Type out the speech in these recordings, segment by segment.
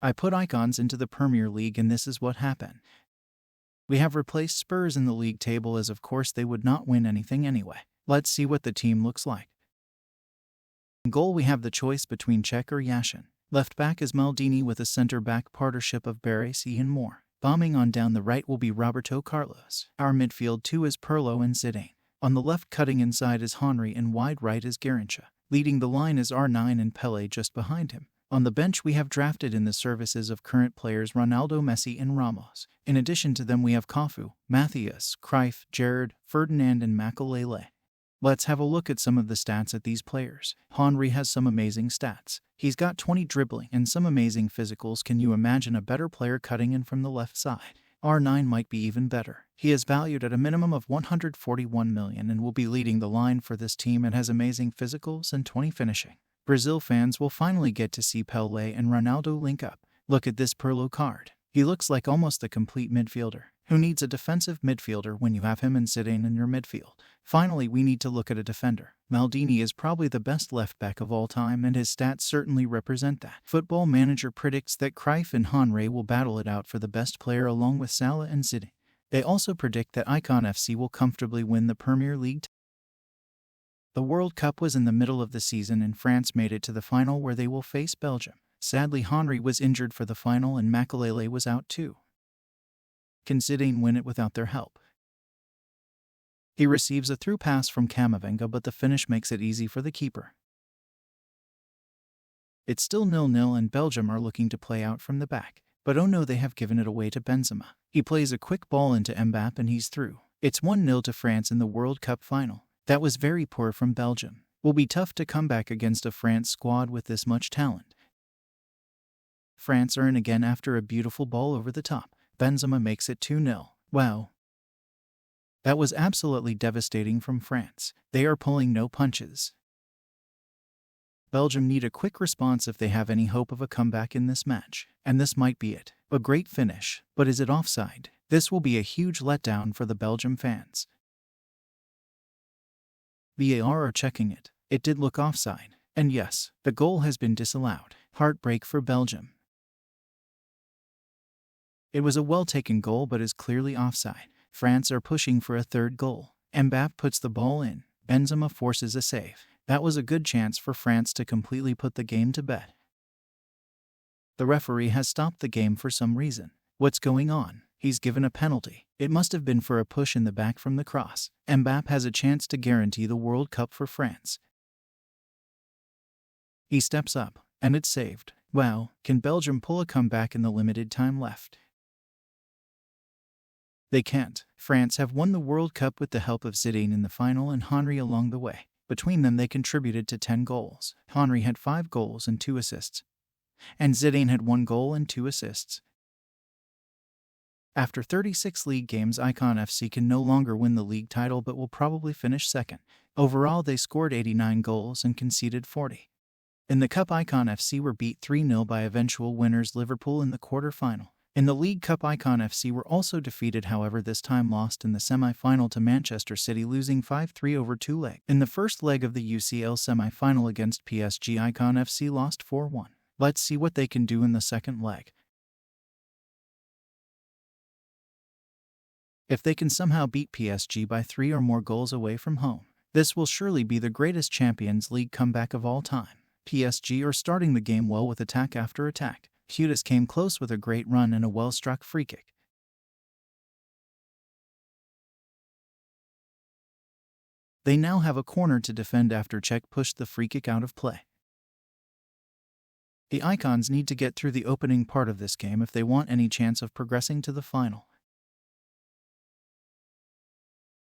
I put icons into the Premier League and this is what happened. We have replaced Spurs in the league table as of course they would not win anything anyway. Let's see what the team looks like. In goal we have the choice between Cech or Yashin. Left back is Maldini with a centre-back partnership of Baresi and Moore. Bombing on down the right will be Roberto Carlos. Our midfield two is Pirlo and Zidane. On the left cutting inside is Henry and wide right is Garrincha. Leading the line is R9 and Pele just behind him. On the bench we have drafted in the services of current players Ronaldo, Messi and Ramos. In addition to them we have Cafu, Matthias, Cruyff, Gerrard, Ferdinand and Makelele. Let's have a look at some of the stats at these players. Henry has some amazing stats. He's got 20 dribbling and some amazing physicals. Can you imagine a better player cutting in from the left side? R9 might be even better. He is valued at a minimum of 141 million and will be leading the line for this team and has amazing physicals and 20 finishing. Brazil fans will finally get to see Pele and Ronaldo link up. Look at this Pirlo card. He looks like almost a complete midfielder. Who needs a defensive midfielder when you have him and Zidane in your midfield? Finally, we need to look at a defender. Maldini is probably the best left back of all time and his stats certainly represent that. Football Manager predicts that Cruyff and Henry will battle it out for the best player along with Salah and Zidane. They also predict that Icon FC will comfortably win the Premier League. The World Cup was in the middle of the season and France made it to the final where they will face Belgium. Sadly, Henry was injured for the final and Makelele was out too. Can Zidane win it without their help? He receives a through pass from Camavinga, but the finish makes it easy for the keeper. It's still 0-0 and Belgium are looking to play out from the back. But oh no, they have given it away to Benzema. He plays a quick ball into Mbappe and he's through. It's 1-0 to France in the World Cup final. That was very poor from Belgium. Will be tough to come back against a France squad with this much talent. France are in again after a beautiful ball over the top. Benzema makes it 2-0. Wow. That was absolutely devastating from France. They are pulling no punches. Belgium need a quick response if they have any hope of a comeback in this match. And this might be it. A great finish. But is it offside? This will be a huge letdown for the Belgium fans. VAR are checking it. It did look offside. And yes, the goal has been disallowed. Heartbreak for Belgium. It was a well-taken goal but is clearly offside. France are pushing for a third goal. Mbappe puts the ball in. Benzema forces a save. That was a good chance for France to completely put the game to bed. The referee has stopped the game for some reason. What's going on? He's given a penalty. It must have been for a push in the back from the cross. Mbappe has a chance to guarantee the World Cup for France. He steps up, and it's saved. Wow, can Belgium pull a comeback in the limited time left? They can't. France have won the World Cup with the help of Zidane in the final and Henry along the way. Between them they contributed to 10 goals. Henry had 5 goals and 2 assists. And Zidane had 1 goal and 2 assists. After 36 league games, Icon FC can no longer win the league title but will probably finish second. Overall, they scored 89 goals and conceded 40. In the Cup, Icon FC were beat 3-0 by eventual winners Liverpool in the quarter-final. In the League Cup, Icon FC were also defeated, however this time lost in the semi-final to Manchester City, losing 5-3 over 2 legs. In the first leg of the UCL semi-final against PSG, Icon FC lost 4-1. Let's see what they can do in the second leg. If they can somehow beat PSG by 3 or more goals away from home, this will surely be the greatest Champions League comeback of all time. PSG are starting the game well with attack after attack. Hudis came close with a great run and a well-struck free kick. They now have a corner to defend after Cech pushed the free kick out of play. The Icons need to get through the opening part of this game if they want any chance of progressing to the final.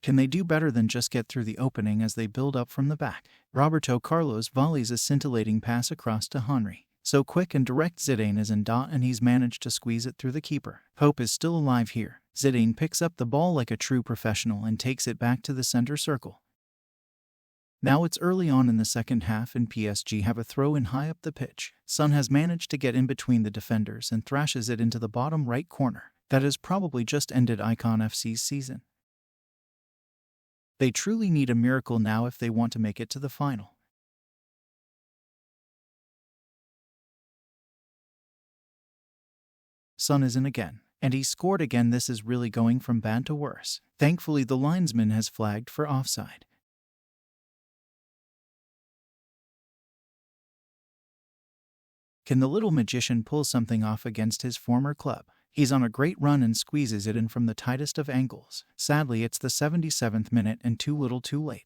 Can they do better than just get through the opening as they build up from the back? Roberto Carlos volleys a scintillating pass across to Henry. So quick and direct, Zidane is in dot and he's managed to squeeze it through the keeper. Hope is still alive here. Zidane picks up the ball like a true professional and takes it back to the center circle. Now it's early on in the second half and PSG have a throw-in high up the pitch. Son has managed to get in between the defenders and thrashes it into the bottom right corner. That has probably just ended Icon FC's season. They truly need a miracle now if they want to make it to the final. Son is in again. And he scored again. This is really going from bad to worse. Thankfully, the linesman has flagged for offside. Can the little magician pull something off against his former club? He's on a great run and squeezes it in from the tightest of angles. Sadly, it's the 77th minute and too little too late.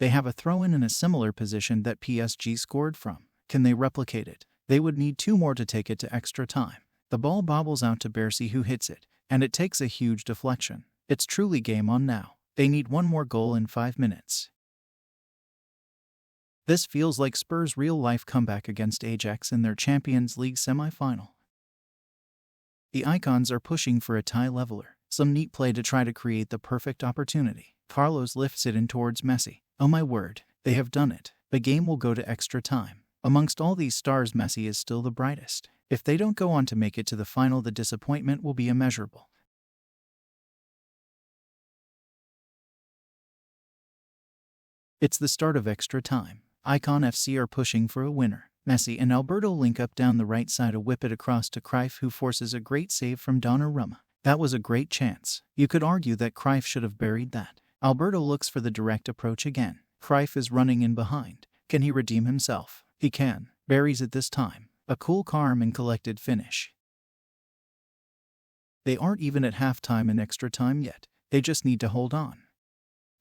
They have a throw-in a similar position that PSG scored from. Can they replicate it? They would need 2 more to take it to extra time. The ball bobbles out to Bercy, who hits it, and it takes a huge deflection. It's truly game on now. They need 1 more goal in 5 minutes. This feels like Spurs' real-life comeback against Ajax in their Champions League semi-final. The Icons are pushing for a tie leveler. Some neat play to try to create the perfect opportunity. Carlos lifts it in towards Messi. Oh my word, they have done it. The game will go to extra time. Amongst all these stars, Messi is still the brightest. If they don't go on to make it to the final, the disappointment will be immeasurable. It's the start of extra time. Icon FC are pushing for a winner. Messi and Alberto link up down the right side, a whip it across to Cruyff, who forces a great save from Donnarumma. That was a great chance. You could argue that Cruyff should have buried that. Alberto looks for the direct approach again. Cruyff is running in behind. Can he redeem himself? He can. Buries it this time. A cool, calm and collected finish. They aren't even at halftime and extra time yet. They just need to hold on.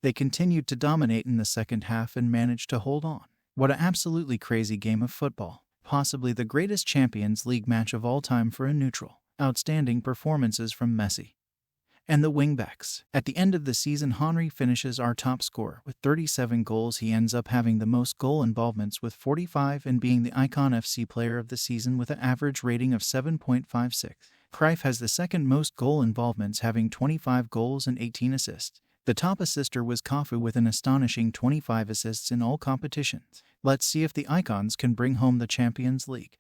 They continued to dominate in the second half and managed to hold on. What an absolutely crazy game of football. Possibly the greatest Champions League match of all time for a neutral. Outstanding performances from Messi and the wingbacks. At the end of the season, Henry finishes our top scorer with 37 goals. He ends up having the most goal involvements with 45 and being the Icon FC player of the season with an average rating of 7.56. Cruyff has the second most goal involvements, having 25 goals and 18 assists. The top assister was Cafu with an astonishing 25 assists in all competitions. Let's see if the Icons can bring home the Champions League.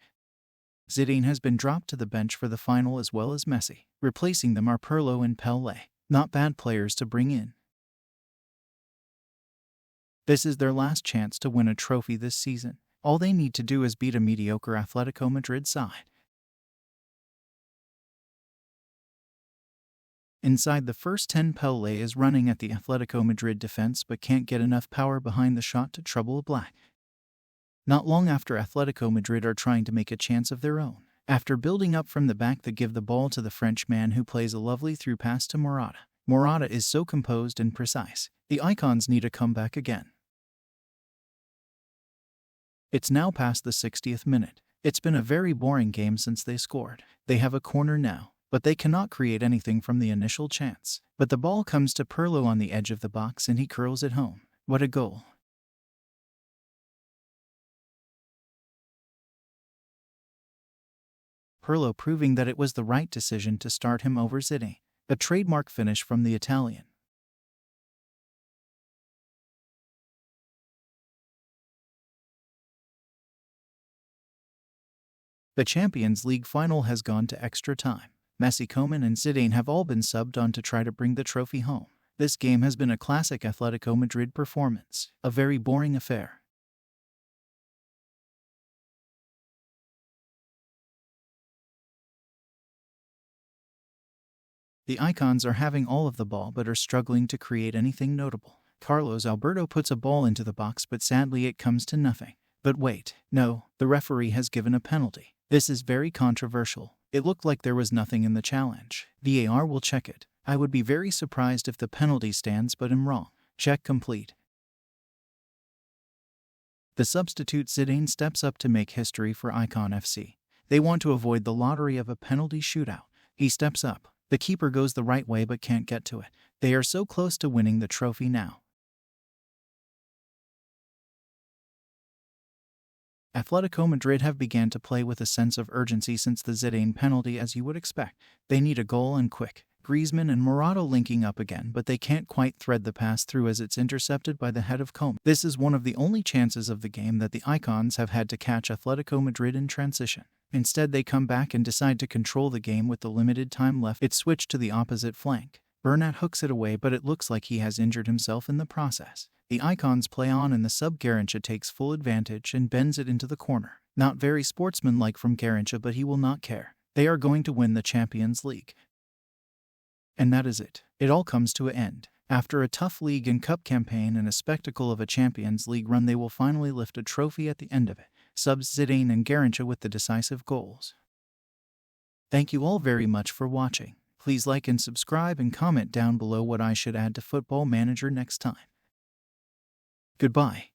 Zidane has been dropped to the bench for the final, as well as Messi. Replacing them are Pirlo and Pele. Not bad players to bring in. This is their last chance to win a trophy this season. All they need to do is beat a mediocre Atletico Madrid side. Inside the first 10, Pele is running at the Atletico Madrid defense but can't get enough power behind the shot to trouble a black. Not long after, Atletico Madrid are trying to make a chance of their own. After building up from the back, they give the ball to the French man, who plays a lovely through pass to Morata. Morata is so composed and precise. The Icons need a comeback again. It's now past the 60th minute. It's been a very boring game since they scored. They have a corner now, but they cannot create anything from the initial chance. But the ball comes to Pirlo on the edge of the box and he curls it home. What a goal! Pirlo proving that it was the right decision to start him over Zidane. A trademark finish from the Italian. The Champions League final has gone to extra time. Messi, Koeman and Zidane have all been subbed on to try to bring the trophy home. This game has been a classic Atletico Madrid performance. A very boring affair. The Icons are having all of the ball but are struggling to create anything notable. Carlos Alberto puts a ball into the box, but sadly it comes to nothing. But wait, no, the referee has given a penalty. This is very controversial. It looked like there was nothing in the challenge. VAR will check it. I would be very surprised if the penalty stands, but am wrong. Check complete. The substitute Zidane steps up to make history for Icon FC. They want to avoid the lottery of a penalty shootout. He steps up. The keeper goes the right way but can't get to it. They are so close to winning the trophy now. Atletico Madrid have begun to play with a sense of urgency since the Zidane penalty, as you would expect. They need a goal and quick. Griezmann and Morata linking up again, but they can't quite thread the pass through as it's intercepted by the head of Koeman. This is one of the only chances of the game that the Icons have had to catch Atletico Madrid in transition. Instead, they come back and decide to control the game with the limited time left. It's switched to the opposite flank. Bernat hooks it away, but it looks like he has injured himself in the process. The Icons play on and the sub Garrincha takes full advantage and bends it into the corner. Not very sportsmanlike from Garrincha, but he will not care. They are going to win the Champions League. And that is it. It all comes to an end. After a tough league and cup campaign and a spectacle of a Champions League run, they will finally lift a trophy at the end of it. Subs Zidane and Garrincha with the decisive goals. Thank you all very much for watching. Please like and subscribe and comment down below what I should add to Football Manager next time. Goodbye.